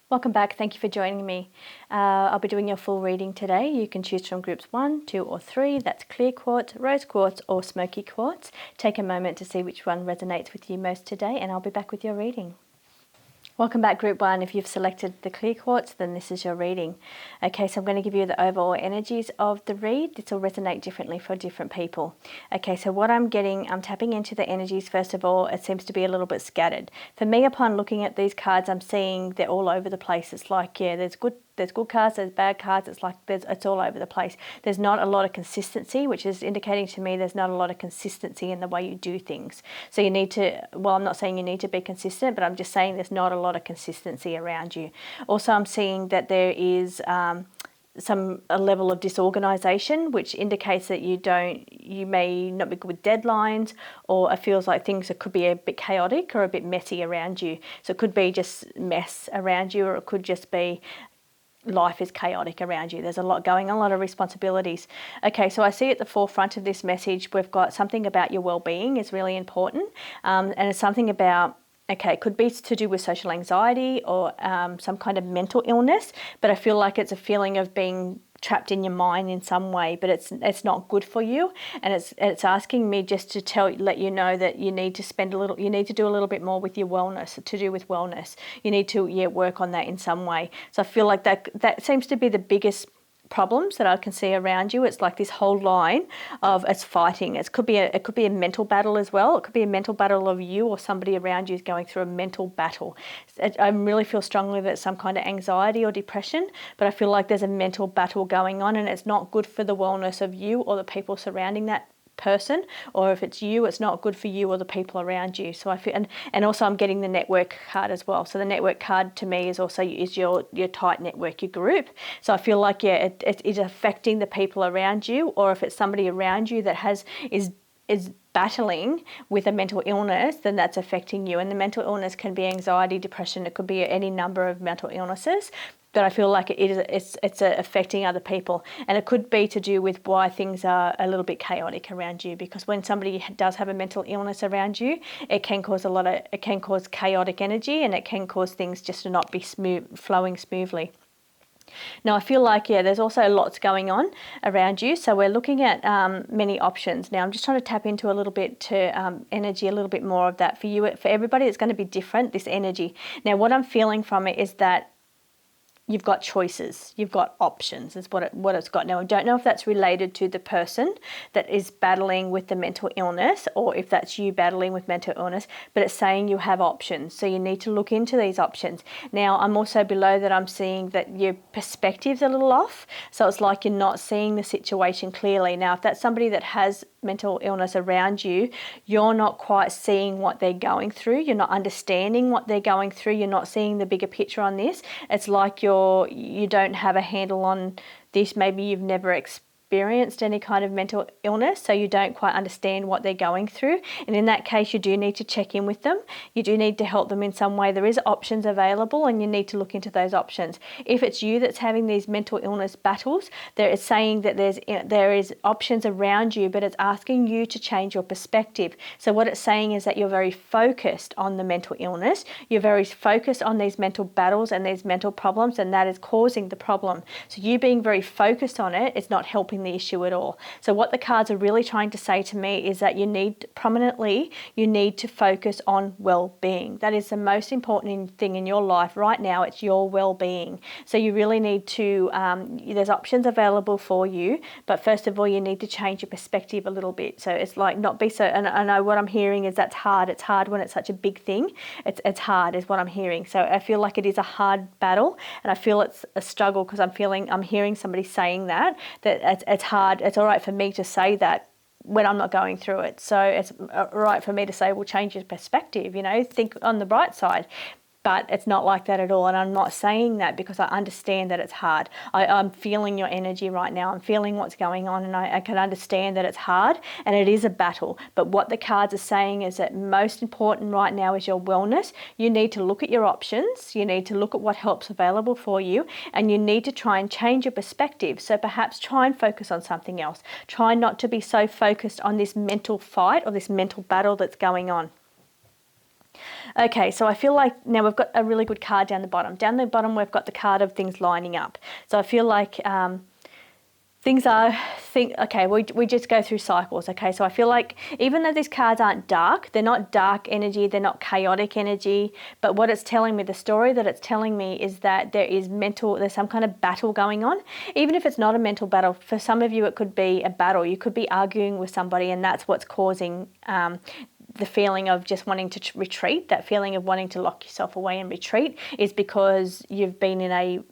Welcome back. Thank you for joining me. I'll be doing your full reading today. You can choose from groups 1, 2 or 3. That's clear quartz, rose quartz or smoky quartz. Take a moment to see which one resonates with you most today and I'll be back with your reading. Welcome back, Group 1. If you've selected the clear quartz, then this is your reading. Okay, so I'm going to give you the overall energies of the read. This will resonate differently for different people. Okay, so what I'm getting, I'm tapping into the energies. First of all, it seems to be a little bit scattered. For me, upon looking at these cards, I'm seeing they're all over the place. It's like, yeah, there's good cards, there's bad cards. It's like it's all over the place. There's not a lot of consistency, which is indicating to me there's not a lot of consistency in the way you do things. So you need to, well, I'm not saying you need to be consistent, but I'm just saying there's not a lot of consistency around you. Also, I'm seeing that there is a level of disorganization, which indicates that you may not be good with deadlines, or it feels like things could be a bit chaotic or a bit messy around you. So it could be just mess around you, or it could just be life is chaotic around you. There's a lot going on, a lot of responsibilities. Okay, so I see at the forefront of this message, we've got something about your well-being is really important. And it's something about, okay, it could be to do with social anxiety or some kind of mental illness, but I feel like it's a feeling of being trapped in your mind in some way, but it's not good for you, and it's asking me just to let you know that you need to do a little bit more with your wellness, to do with wellness. You need to work on that in some way. So I feel like that seems to be the biggest problems that I can see around you. It's like this whole line of it's fighting. It could be a mental battle as well. It could be a mental battle of you or somebody around you is going through a mental battle. I really feel strongly that it's some kind of anxiety or depression, but I feel like there's a mental battle going on, and it's not good for the wellness of you or the people surrounding that person, or if it's you, it's not good for you or the people around you. So I feel, and also I'm getting the network card as well. So the network card to me is also your tight network, your group. So I feel like it is affecting the people around you, or if it's somebody around you that is battling with a mental illness, then that's affecting you. And the mental illness can be anxiety, depression. It could be any number of mental illnesses. But I feel like it's affecting other people, and it could be to do with why things are a little bit chaotic around you. Because when somebody does have a mental illness around you, it can cause chaotic energy, and it can cause things just to not be flowing smoothly. Now, I feel like, there's also lots going on around you. So we're looking at many options. Now, I'm just trying to tap into a little bit to energy, a little bit more of that for you. For everybody, it's going to be different, this energy. Now, what I'm feeling from it is that you've got choices, you've got options is what it's got. Now, I don't know if that's related to the person that is battling with the mental illness, or if that's you battling with mental illness, but it's saying you have options. So you need to look into these options. Now, I'm also below that, I'm seeing that your perspective's a little off. So it's like you're not seeing the situation clearly. Now, if that's somebody that has mental illness around you, you're not quite seeing what they're going through. You're not understanding what they're going through. You're not seeing the bigger picture on this. It's like you don't have a handle on this. Maybe you've never experienced any kind of mental illness, so you don't quite understand what they're going through. And in that case, you do need to check in with them. You do need to help them in some way. There is options available, and you need to look into those options. If it's you that's having these mental illness battles, there is saying that there is options around you, but it's asking you to change your perspective. So what it's saying is that you're very focused on the mental illness. You're very focused on these mental battles and these mental problems, and that is causing the problem. So you being very focused on it is not helping the issue at all. So what the cards are really trying to say to me is that you need to focus on well-being. That is the most important thing in your life right now. It's your well-being. So you really need to, there's options available for you, but first of all, you need to change your perspective a little bit. So it's like not be so, and I know what I'm hearing is that's hard. It's hard when it's such a big thing. It's hard is what I'm hearing. So I feel like it is a hard battle, and I feel it's a struggle because I'm hearing somebody saying that it's hard. It's all right for me to say that when I'm not going through it. So it's all right for me to say, well, change your perspective, think on the bright side. But it's not like that at all. And I'm not saying that because I understand that it's hard. I'm feeling your energy right now. I'm feeling what's going on, and I can understand that it's hard and it is a battle. But what the cards are saying is that most important right now is your wellness. You need to look at your options. You need to look at what help's available for you, and you need to try and change your perspective. So perhaps try and focus on something else. Try not to be so focused on this mental fight or this mental battle that's going on. Okay, so I feel like now we've got a really good card down the bottom. Down the bottom, we've got the card of things lining up. So I feel like okay, we just go through cycles, okay? So I feel like even though these cards aren't dark, they're not dark energy, they're not chaotic energy, but what it's telling me, the story that it's telling me is that there's some kind of battle going on. Even if it's not a mental battle, for some of you it could be a battle. You could be arguing with somebody and that's what's causing the feeling of just wanting to retreat, that feeling of wanting to lock yourself away and retreat is because you've been in a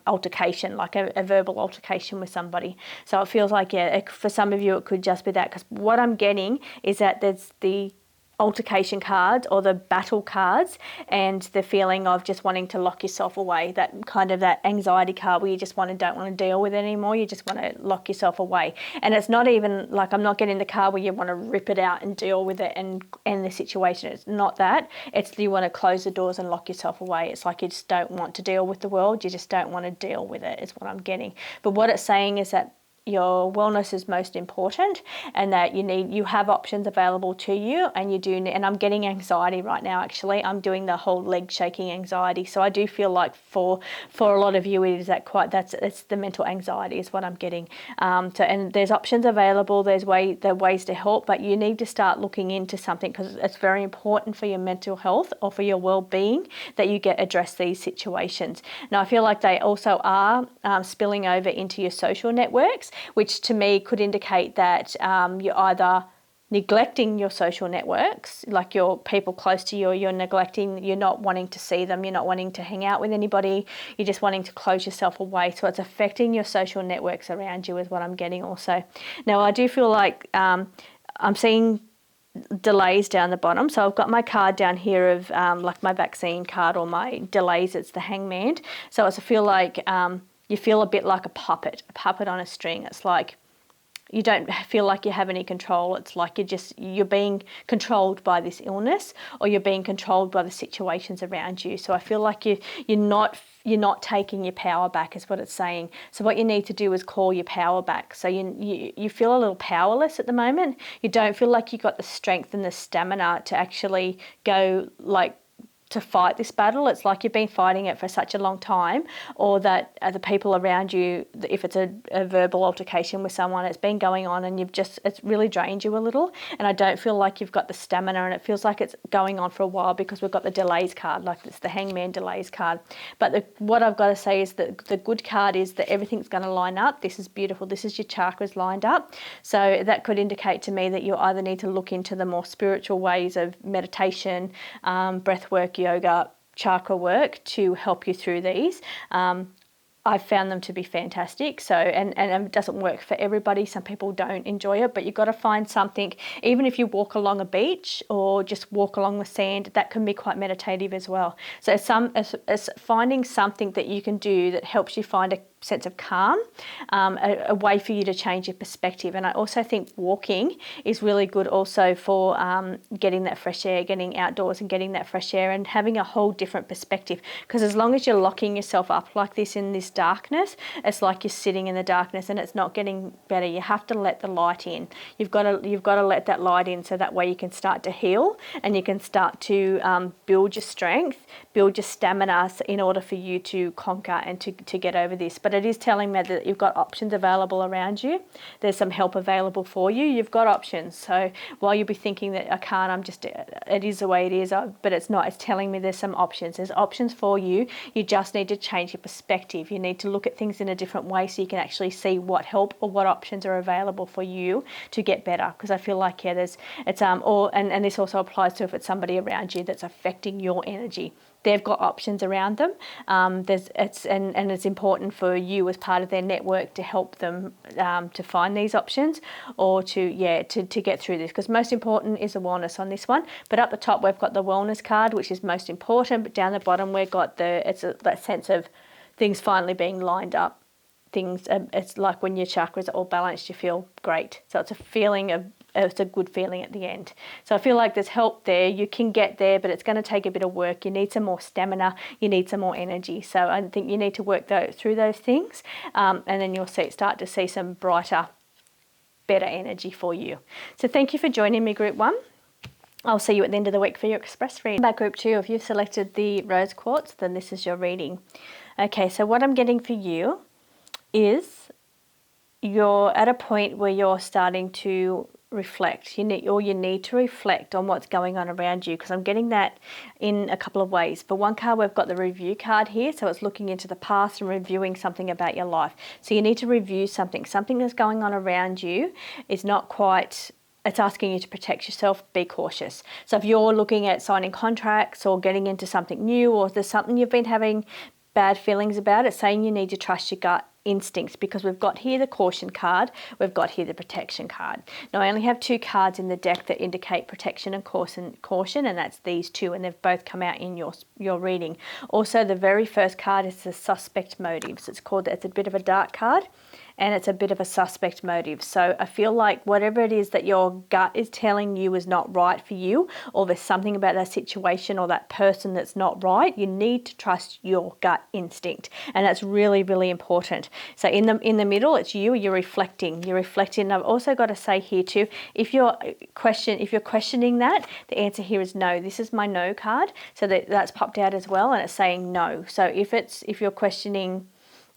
altercation, like a verbal altercation with somebody. So it feels like, yeah, for some of you it could just be that, because what I'm getting is that there's the altercation cards or the battle cards and the feeling of just wanting to lock yourself away, that kind of that anxiety card where you just don't want to deal with it anymore, you just want to lock yourself away. And it's not even like, I'm not getting the card where you want to rip it out and deal with it and end the situation. It's not that. It's you want to close the doors and lock yourself away. It's like you just don't want to deal with the world, you just don't want to deal with it is what I'm getting. But what it's saying is that your wellness is most important and that you have options available to you, and you do. And I'm getting anxiety right now, actually. I'm doing the whole leg shaking anxiety. So I do feel like for a lot of you, it's the mental anxiety is what I'm getting. And there's options available. There are ways to help, but you need to start looking into something, because it's very important for your mental health or for your well-being that you address these situations. Now, I feel like they also are spilling over into your social networks, which to me could indicate that you're either neglecting your social networks, like your people close to you, you're not wanting to see them, you're not wanting to hang out with anybody, you're just wanting to close yourself away. So it's affecting your social networks around you is what I'm getting also. Now, I do feel like I'm seeing delays down the bottom. So I've got my card down here of like my vaccine card or my delays, it's the Hangman. So I feel like you feel a bit like a puppet on a string. It's like you don't feel like you have any control. It's like you're being controlled by this illness, or you're being controlled by the situations around you. So I feel like you're not taking your power back is what it's saying. So what you need to do is call your power back. So you feel a little powerless at the moment. You don't feel like you've got the strength and the stamina to actually go to fight this battle. It's like you've been fighting it for such a long time, or that the people around you, if it's a verbal altercation with someone, it's been going on and it's really drained you a little. And I don't feel like you've got the stamina, and it feels like it's going on for a while because we've got the delays card, like it's the Hangman delays card. But what I've got to say is that the good card is that everything's going to line up. This is beautiful. This is your chakras lined up. So that could indicate to me that you either need to look into the more spiritual ways of meditation, breath work, yoga, chakra work to help you through these. I've found them to be fantastic. So, and it doesn't work for everybody. Some people don't enjoy it, but you've got to find something, even if you walk along a beach or just walk along the sand, that can be quite meditative as well. So it's finding something that you can do that helps you find a sense of calm, a way for you to change your perspective. And I also think walking is really good also for getting that fresh air, getting outdoors and getting that fresh air and having a whole different perspective. Because as long as you're locking yourself up like this in this darkness, it's like you're sitting in the darkness and it's not getting better. You have to let the light in. You've got to let that light in, so that way you can start to heal and you can start to build your strength, build your stamina in order for you to conquer and to get over this. But it is telling me that you've got options available around you. There's some help available for you. You've got options. So while you'll be thinking that I can't, it is the way it is, but it's not. It's telling me there's some options. There's options for you. You just need to change your perspective. You need to look at things in a different way so you can actually see what help or what options are available for you to get better. Because I feel like, yeah, and this also applies to if it's somebody around you that's affecting your energy. They've got options around them. It's important for you as part of their network to help them to find these options or to get through this. Because most important is awareness on this one. But up the top we've got the wellness card, which is most important. But down the bottom we've got that sense of things finally being lined up. It's like when your chakras are all balanced, you feel great. So it's a good feeling at the end. So I feel like there's help there. You can get there, but it's going to take a bit of work. You need some more stamina. You need some more energy. So I think you need to work through those things, and then you'll start to see some brighter, better energy for you. So thank you for joining me, Group 1. I'll see you at the end of the week for your express reading. About group 2, if you've selected the rose quartz, then this is your reading. Okay, so what I'm getting for you is you're at a point where you're starting to reflect. You need to reflect on what's going on around you, because I'm getting that in a couple of ways. For one card, we've got the review card here, so it's looking into the past and reviewing something about your life. So you need to review something that's going on around you. Is not quite, it's asking you to protect yourself, be cautious. So if you're looking at signing contracts or getting into something new, or there's something you've been having bad feelings about, it's saying you need to trust your gut instincts, because we've got here the caution card, we've got here the protection card. Now I only have 2 cards in the deck that indicate protection and caution, and that's these 2, and they've both come out in your reading. Also, the very first card is the suspect motives. It's a bit of a dark card, and it's a bit of a suspect motive. So I feel like whatever it is that your gut is telling you is not right for you, or there's something about that situation or that person that's not right, you need to trust your gut instinct. And that's really, really important. So in the middle, it's you're reflecting. And I've also got to say here too, if you're questioning that, the answer here is no. This is my no card. So that's popped out as well, and it's saying no. So if you're questioning,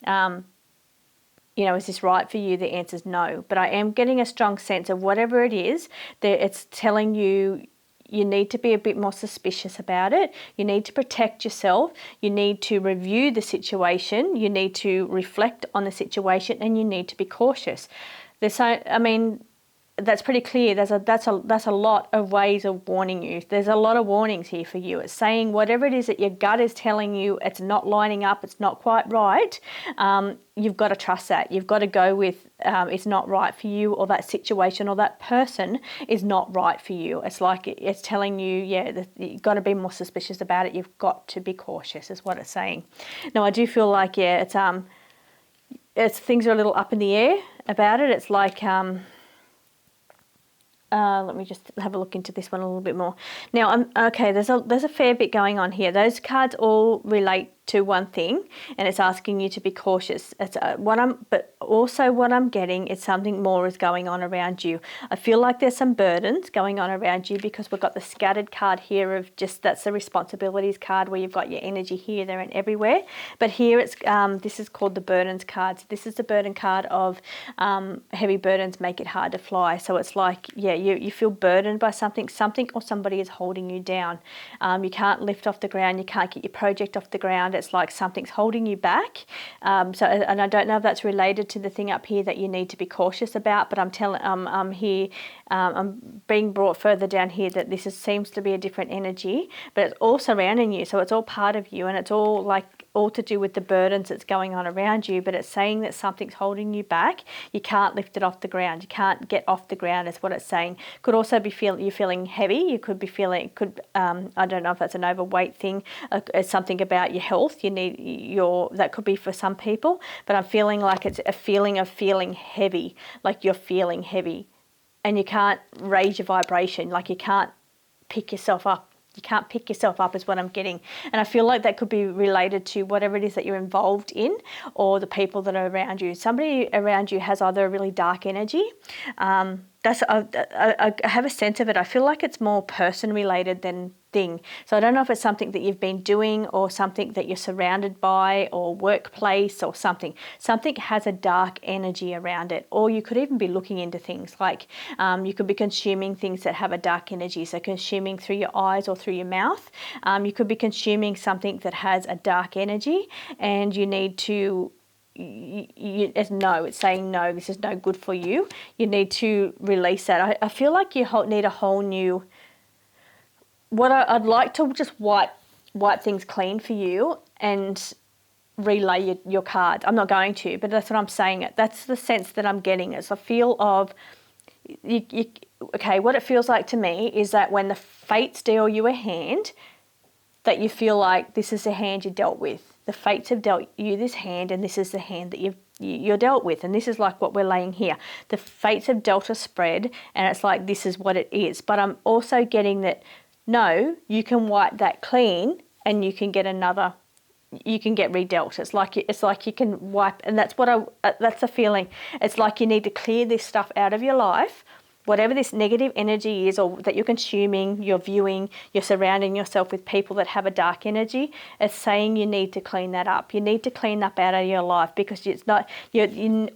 is this right for you? The answer is no. But I am getting a strong sense of whatever it is, that it's telling you you need to be a bit more suspicious about it. You need to protect yourself. You need to review the situation. You need to reflect on the situation, and you need to be cautious. That's pretty clear. That's a lot of ways of warning you. There's a lot of warnings here for you. It's saying whatever it is that your gut is telling you, it's not lining up, it's not quite right. You've got to trust that. You've got to go with it's not right for you, or that situation or that person is not right for you. It's like it's telling you, you've got to be more suspicious about it. You've got to be cautious, is what it's saying. Now I do feel like it's things are a little up in the air about it. It's like let me just have a look into this one a little bit more. Now, there's a fair bit going on here. Those cards all relate to one thing, and it's asking you to be cautious. But also what I'm getting is something more is going on around you. I feel like there's some burdens going on around you, because we've got the scattered card here of that's the responsibilities card, where you've got your energy here, there, and everywhere. But here this is called the burdens card. So this is the burden card of heavy burdens make it hard to fly. So it's like, you feel burdened by something or somebody is holding you down. You can't lift off the ground. You can't get your project off the ground. It's like something's holding you back. And I don't know if that's related to the thing up here that you need to be cautious about, but I'm being brought further down here that this seems to be a different energy, but it's all surrounding you. So it's all part of you, and it's all to do with the burdens that's going on around you, but it's saying that something's holding you back. You can't lift it off the ground. You can't get off the ground, is what it's saying. Could also be you're feeling heavy. You could be feeling, I don't know if that's an overweight thing. It's something about your health. That could be for some people, but I'm feeling like it's a feeling of feeling heavy, like you're feeling heavy, and you can't raise your vibration, like you can't pick yourself up. You can't pick yourself up is what I'm getting. And I feel like that could be related to whatever it is that you're involved in, or the people that are around you. Somebody around you has either a really dark energy. I have a sense of it. I feel like it's more person related than thing. So I don't know if it's something that you've been doing, or something that you're surrounded by, or workplace, or something. Something has a dark energy around it. Or you could even be looking into things like you could be consuming things that have a dark energy. So consuming through your eyes or through your mouth. You could be consuming something that has a dark energy, and you need to it's saying no, this is no good for you. You need to release that. I feel like you need a whole new, I'd like to just wipe things clean for you and relay your cards. I'm not going to, but that's what I'm saying. That's the sense that I'm getting. It's a feel of, what it feels like to me is that when the fates deal you a hand, that you feel like this is the hand you dealt with. The fates have dealt you this hand, and this is the hand that you're dealt with. And this is like what we're laying here. The fates have dealt a spread, and it's like this is what it is. But I'm also getting that, no, you can wipe that clean, and you can get another. You can get redealt. It's like you can wipe, and that's a feeling. It's like you need to clear this stuff out of your life, whatever this negative energy is, or that you're consuming, you're viewing, you're surrounding yourself with people that have a dark energy, it's saying you need to clean that up. You need to clean that out of your life, because it's not, you're going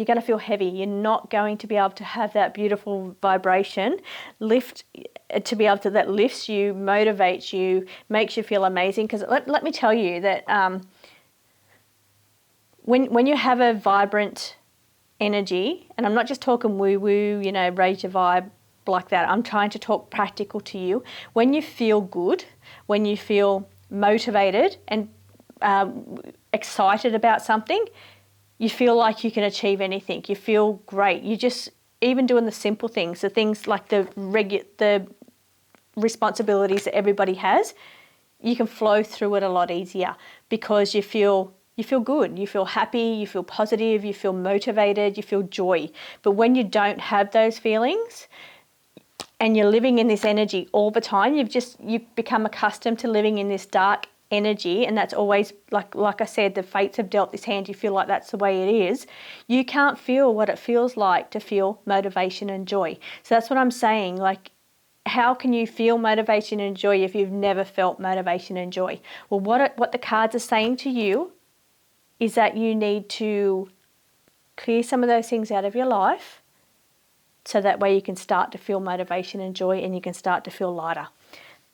to feel heavy. You're not going to be able to have that beautiful vibration lift, to be able to, that lifts you, motivates you, makes you feel amazing. Because let me tell you that when you have a vibrant energy, and I'm not just talking woo-woo, raise your vibe like that. I'm trying to talk practical to you. When you feel good, when you feel motivated and excited about something, you feel like you can achieve anything. You feel great. You just, even doing the simple things, the things like the responsibilities that everybody has, you can flow through it a lot easier, because you feel good, you feel happy, you feel positive, you feel motivated, you feel joy. But when you don't have those feelings and you're living in this energy all the time, you've become accustomed to living in this dark energy, and that's always, like I said, the fates have dealt this hand, you feel like that's the way it is. You can't feel what it feels like to feel motivation and joy. So that's what I'm saying, like, how can you feel motivation and joy if you've never felt motivation and joy? Well, what the cards are saying to you is that you need to clear some of those things out of your life, so that way you can start to feel motivation and joy, and you can start to feel lighter.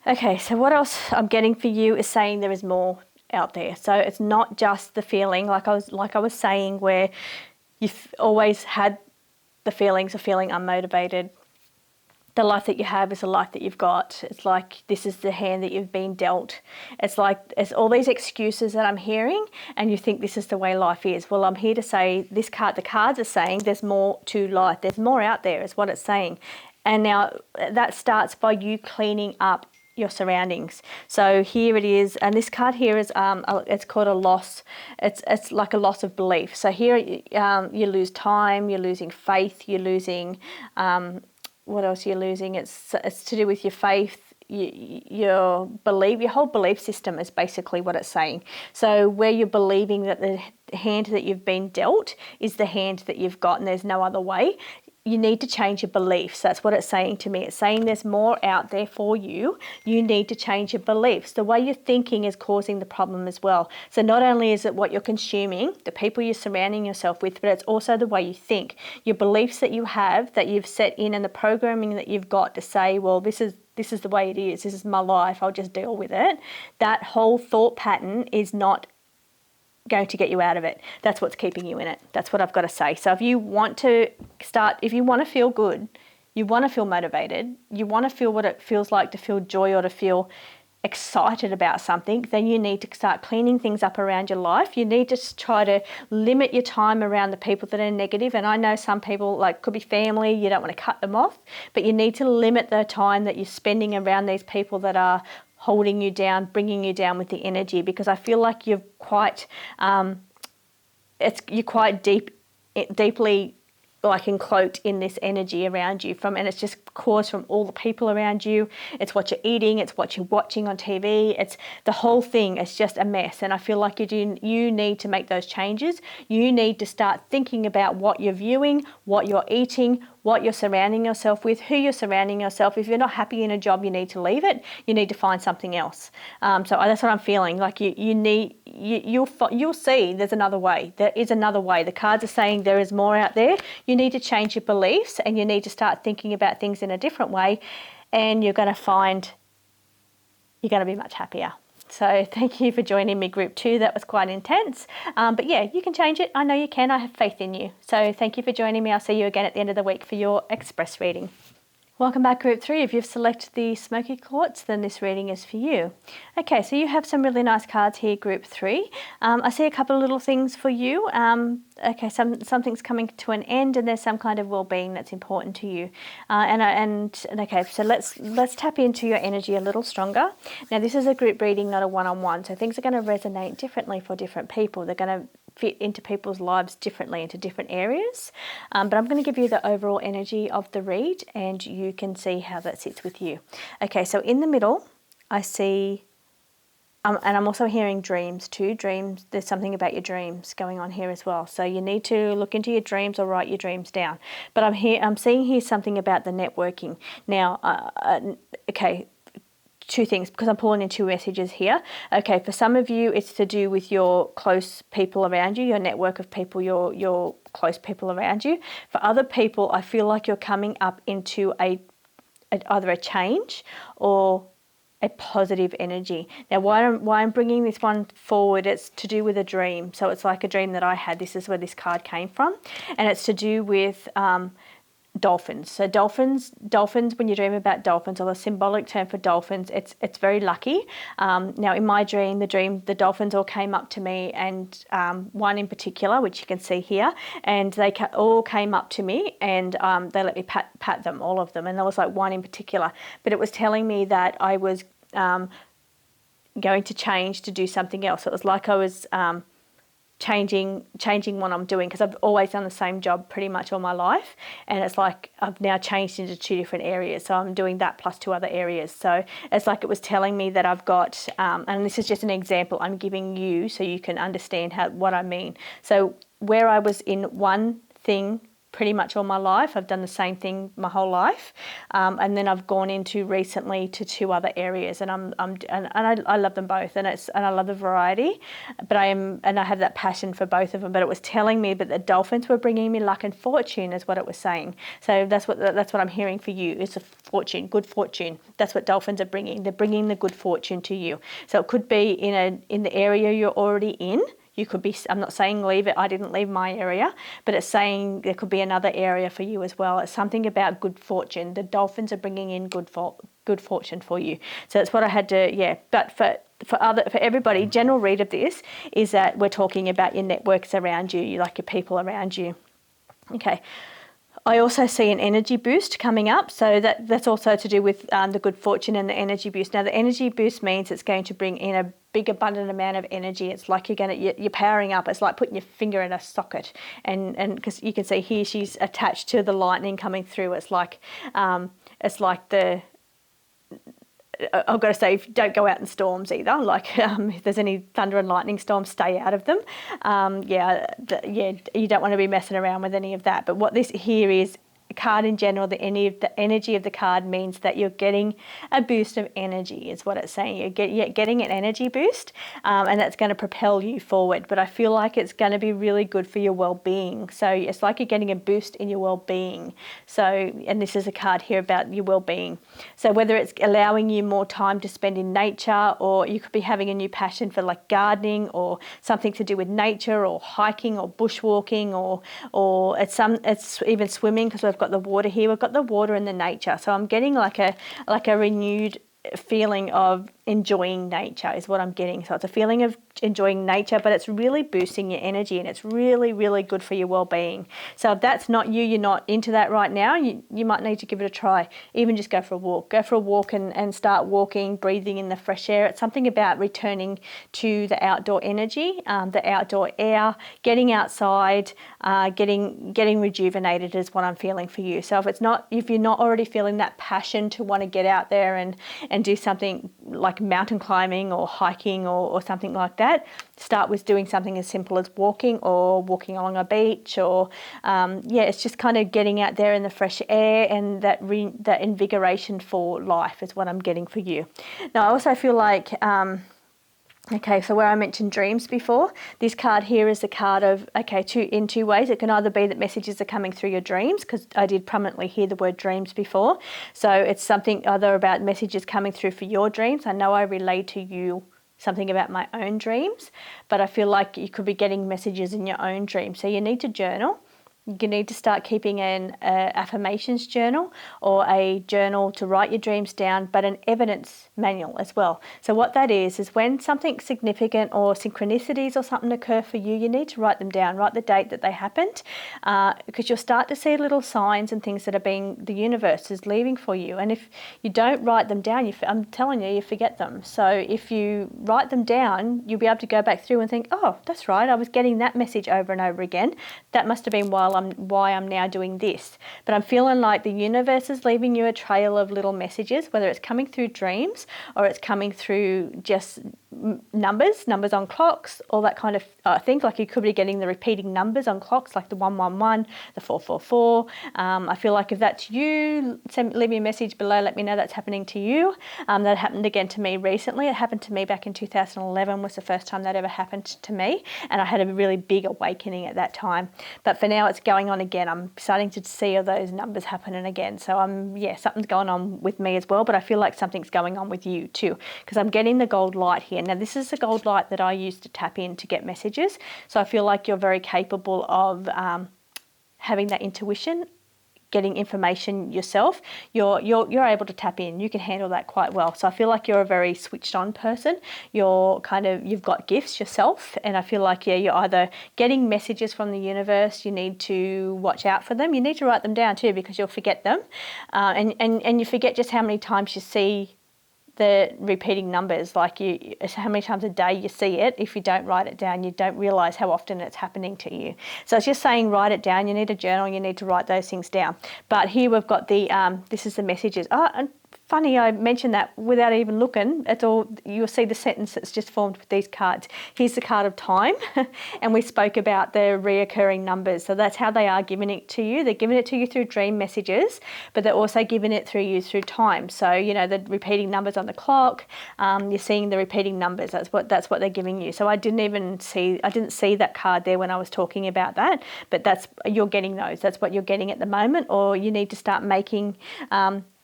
Okay, so what else I'm getting for you is saying there is more out there. So it's not just the feeling, like I was saying, where you've always had the feelings of feeling unmotivated. The life that you have is the life that you've got. It's like, this is the hand that you've been dealt. It's like, it's all these excuses that I'm hearing, and you think this is the way life is. Well, I'm here to say, the cards are saying there's more to life. There's more out there, is what it's saying. And now that starts by you cleaning up your surroundings. So here it is, and this card here is it's called a loss. It's like a loss of belief. So here you lose time, you're losing faith, you're losing what else you're losing? It's to do with your faith, your belief, your whole belief system is basically what it's saying. So where you're believing that the hand that you've been dealt is the hand that you've got, and there's no other way, you need to change your beliefs. That's what it's saying to me. It's saying there's more out there for you. You need to change your beliefs. The way you're thinking is causing the problem as well. So not only is it what you're consuming, the people you're surrounding yourself with, but it's also the way you think. Your beliefs that you have, that you've set in, and the programming that you've got to say, well, this is the way it is. This is my life. I'll just deal with it. That whole thought pattern is not going to get you out of it. That's what's keeping you in it. That's what I've got to say. So if you want to feel good, you want to feel motivated, you want to feel what it feels like to feel joy or to feel excited about something, then you need to start cleaning things up around your life. You need to try to limit your time around the people that are negative. And I know some people, like, could be family, you don't want to cut them off, but you need to limit the time that you're spending around these people that are holding you down, bringing you down with the energy, because I feel like you're quite deeply like encloaked in this energy around you, and it's just caused from all the people around you. It's what you're eating, it's what you're watching on TV, it's the whole thing. It's just a mess, and I feel like you need to make those changes. You need to start thinking about what you're viewing, what you're eating, what you're surrounding yourself with, who you're surrounding yourself. If you're not happy in a job, you need to leave it. You need to find something else. So that's what I'm feeling. Like you'll see there's another way. There is another way. The cards are saying there is more out there. You need to change your beliefs, and you need to start thinking about things in a different way, and you're going to find you're going to be much happier. So thank you for joining me, group 2. That was quite intense. But yeah, you can change it. I know you can. I have faith in you. So thank you for joining me. I'll see you again at the end of the week for your express reading. Welcome back, group 3. If you've selected the smoky quartz, then this reading is for you. Okay, so you have some really nice cards here, group 3. I see a couple of little things for you. Okay, something's coming to an end, and there's some kind of well-being that's important to you. Okay, so let's tap into your energy a little stronger. Now, this is a group reading, not a one-on-one, so things are going to resonate differently for different people. They're going to fit into people's lives differently, into different areas. But I'm going to give you the overall energy of the read, and you can see how that sits with you. Okay, so in the middle, I see and I'm also hearing dreams too. Dreams, there's something about your dreams going on here as well. So you need to look into your dreams or write your dreams down. But I'm seeing here something about the networking. Now, okay, two things, because I'm pulling in two messages here. Okay, for some of you, it's to do with your close people around you, your network of people, your close people around you. For other people, I feel like you're coming up into either a change or a positive energy. Now, why I'm bringing this one forward, it's to do with a dream. So it's like a dream that I had. This is where this card came from. And it's to do with dolphins. So dolphins, when you dream about dolphins, or the symbolic term for dolphins, it's very lucky. Now, in my dream, the dolphins all came up to me, and one in particular, which you can see here, and they all came up to me, and they let me pat them, all of them, and there was like one in particular, but it was telling me that I was going to change to do something else. It was like I was changing what I'm doing, because I've always done the same job pretty much all my life, and it's like I've now changed into two different areas, so I'm doing that plus two other areas. So it's like it was telling me that I've got and this is just an example I'm giving you so you can understand what I mean. So where I was in one thing pretty much all my life, I've done the same thing my whole life, and then I've gone into recently to two other areas, and I love them both, and I love the variety, but I have that passion for both of them. But it was telling me that the dolphins were bringing me luck and fortune, is what it was saying. So that's what I'm hearing for you. It's a fortune, good fortune. That's what dolphins are bringing. They're bringing the good fortune to you. So it could be in the area you're already in. You could be, I'm not saying leave it, I didn't leave my area, but it's saying there could be another area for you as well. It's something about good fortune. The dolphins are bringing in good fortune for you. So that's what I had to, yeah. But for everybody, general read of this is that we're talking about your networks around you, like your people around you. Okay. I also see an energy boost coming up, so that's also to do with the good fortune and the energy boost. Now, the energy boost means it's going to bring in a big abundant amount of energy. It's like you're powering up. It's like putting your finger in a socket, and because you can see here she's attached to the lightning coming through. It's like the, I've got to say, don't go out in storms either. Like if there's any thunder and lightning storms, stay out of them. You don't want to be messing around with any of that. But what this here is, a card in general, the energy of the card means that you're getting a boost of energy, is what it's saying. You're getting an energy boost, and that's going to propel you forward. But I feel like it's going to be really good for your well-being. So it's like you're getting a boost in your well-being. So, and this is a card here about your well-being. So whether it's allowing you more time to spend in nature, or you could be having a new passion for like gardening, or something to do with nature, or hiking, or bushwalking, or it's even swimming, because we've got the water here. We've got the water and the nature. So I'm getting like a renewed feeling of enjoying nature is what I'm getting. So it's a feeling of enjoying nature, but it's really boosting your energy, and it's really, really good for your well-being. So if that's not you, you're not into that right now, you might need to give it a try. Even just go for a walk. Go for a walk and start walking, breathing in the fresh air. It's something about returning to the outdoor energy, the outdoor air, getting outside, getting rejuvenated is what I'm feeling for you. So if you're not already feeling that passion to want to get out there and do something like mountain climbing or hiking or something like that, start with doing something as simple as walking along a beach, or it's just kind of getting out there in the fresh air, and that invigoration for life is what I'm getting for you. Now, I also feel like okay, so where I mentioned dreams before, this card here is the card of, in two ways. It can either be that messages are coming through your dreams, because I did prominently hear the word dreams before. So it's something either about messages coming through for your dreams. I know I relayed to you something about my own dreams, but I feel like you could be getting messages in your own dreams. So you need to journal. You need to start keeping an affirmations journal, or a journal to write your dreams down, but an evidence manual as well. So what that is when something significant or synchronicities or something occur for you, you need to write them down, write the date that they happened, because you'll start to see little signs and things that the universe is leaving for you. And if you don't write them down, I'm telling you, you forget them. So if you write them down, you'll be able to go back through and think, oh, that's right, I was getting that message over and over again. That must have been why I'm now doing this. But I'm feeling like the universe is leaving you a trail of little messages, whether it's coming through dreams or it's coming through just numbers on clocks, all that kind of things. Like you could be getting the repeating numbers on clocks, like the 111, the 444. I feel like if that's you, leave me a message below, let me know that's happening to you. That happened again to me recently. It happened to me back in 2011, was the first time that ever happened to me, and I had a really big awakening at that time. But for now, it's going on again. I'm starting to see all those numbers happening again. So something's going on with me as well, but I feel like something's going on with you too, because I'm getting the gold light here. Now, this is the gold light that I use to tap in to get messages. So I feel like you're very capable of having that intuition, getting information yourself. You're able to tap in. You can handle that quite well. So I feel like you're a very switched on person. You've got gifts yourself, and I feel like you're either getting messages from the universe. You need to watch out for them. You need to write them down too, because you'll forget them, and you forget just how many times you see the repeating numbers. Like how many times a day you see it. If you don't write it down, you don't realize how often it's happening to you. So it's just saying write it down. You need a journal. You need to write those things down. But here we've got the this is the messages. And funny, I mentioned that without even looking. It's all, you'll see the sentence that's just formed with these cards. Here's the card of time, and we spoke about the reoccurring numbers. So that's how they are giving it to you. They're giving it to you through dream messages, but they're also giving it through time. So the repeating numbers on the clock. You're seeing the repeating numbers. That's what they're giving you. So I didn't see that card there when I was talking about that. But you're getting those. That's what you're getting at the moment, or you need to start making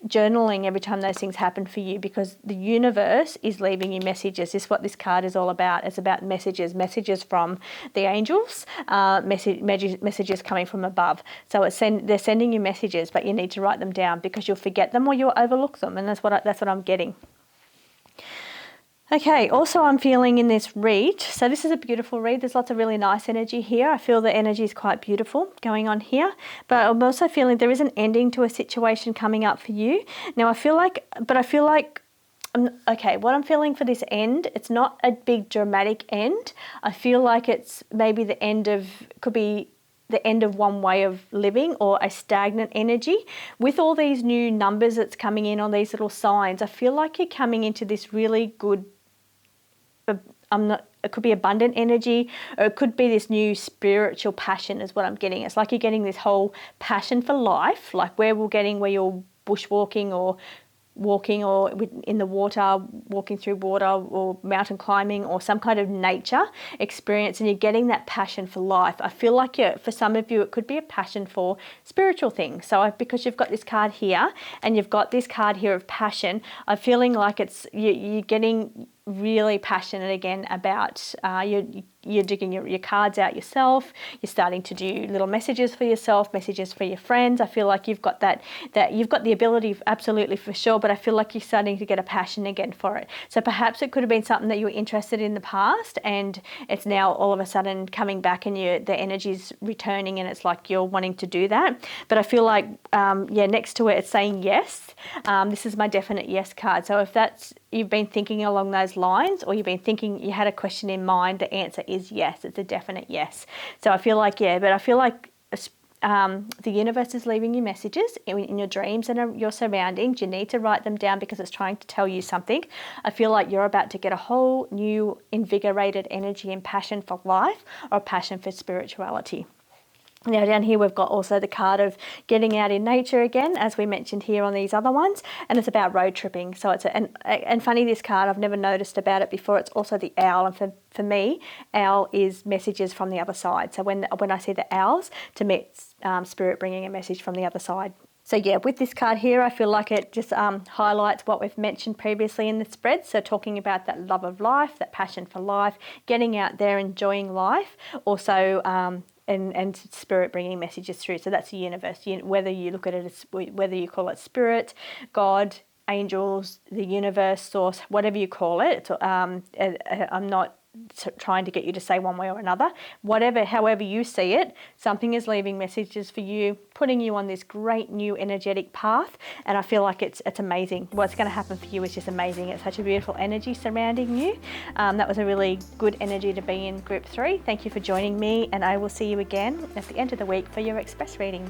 journaling every time those things happen for you, because the universe is leaving you messages. This is what this card is all about. It's about messages from the angels, messages coming from above. So they're sending you messages, but you need to write them down, because you'll forget them or you'll overlook them, and that's what I'm getting. Okay, also I'm feeling in this read, so this is a beautiful read. There's lots of really nice energy here. I feel the energy is quite beautiful going on here, but I'm also feeling there is an ending to a situation coming up for you. Now what I'm feeling for this end, it's not a big dramatic end. I feel like it's maybe could be the end of one way of living, or a stagnant energy. With all these new numbers that's coming in on these little signs, I feel like you're coming into this really good, it could be abundant energy, or it could be this new spiritual passion is what I'm getting. It's like you're getting this whole passion for life, like where you're bushwalking or walking, or in the water, walking through water, or mountain climbing, or some kind of nature experience, and you're getting that passion for life. I feel like for some of you, it could be a passion for spiritual things. So because you've got this card here, and you've got this card here of passion, I'm feeling like you're getting really passionate again about you're digging your cards out yourself. You're starting to do little messages for yourself, messages for your friends. I feel like you've got that you've got the ability, absolutely, for sure, but I feel like you're starting to get a passion again for it. So perhaps it could have been something that you were interested in the past, and it's now all of a sudden coming back, and the energy's returning, and it's like you're wanting to do that. But I feel like next to it, it's saying yes. This is my definite yes card. So if you've been thinking along those lines, or you've been thinking you had a question in mind, the answer is yes. It's a definite yes. So I feel like the universe is leaving you messages in your dreams and your surroundings. You need to write them down, because it's trying to tell you something. I feel like you're about to get a whole new invigorated energy and passion for life, or passion for spirituality. Now down here we've got also the card of getting out in nature again, as we mentioned here on these other ones, and it's about road tripping. So and funny, this card, I've never noticed about it before. It's also the owl, and for me, owl is messages from the other side. So when I see the owls, to me it's spirit bringing a message from the other side. So yeah, with this card here, I feel like it just highlights what we've mentioned previously in the spread. So talking about that love of life, that passion for life, getting out there, enjoying life, also and spirit bringing messages through. So that's the universe. Whether you look at it as, whether you call it spirit, God, angels, the universe, source, whatever you call it. I'm not trying to get you to say one way or another. However you see it, something is leaving messages for you, putting you on this great new energetic path, and I feel like it's amazing. What's going to happen for you is just amazing. It's such a beautiful energy surrounding you. That was a really good energy to be in Group 3. Thank you for joining me, and I will see you again at the end of the week for your express reading.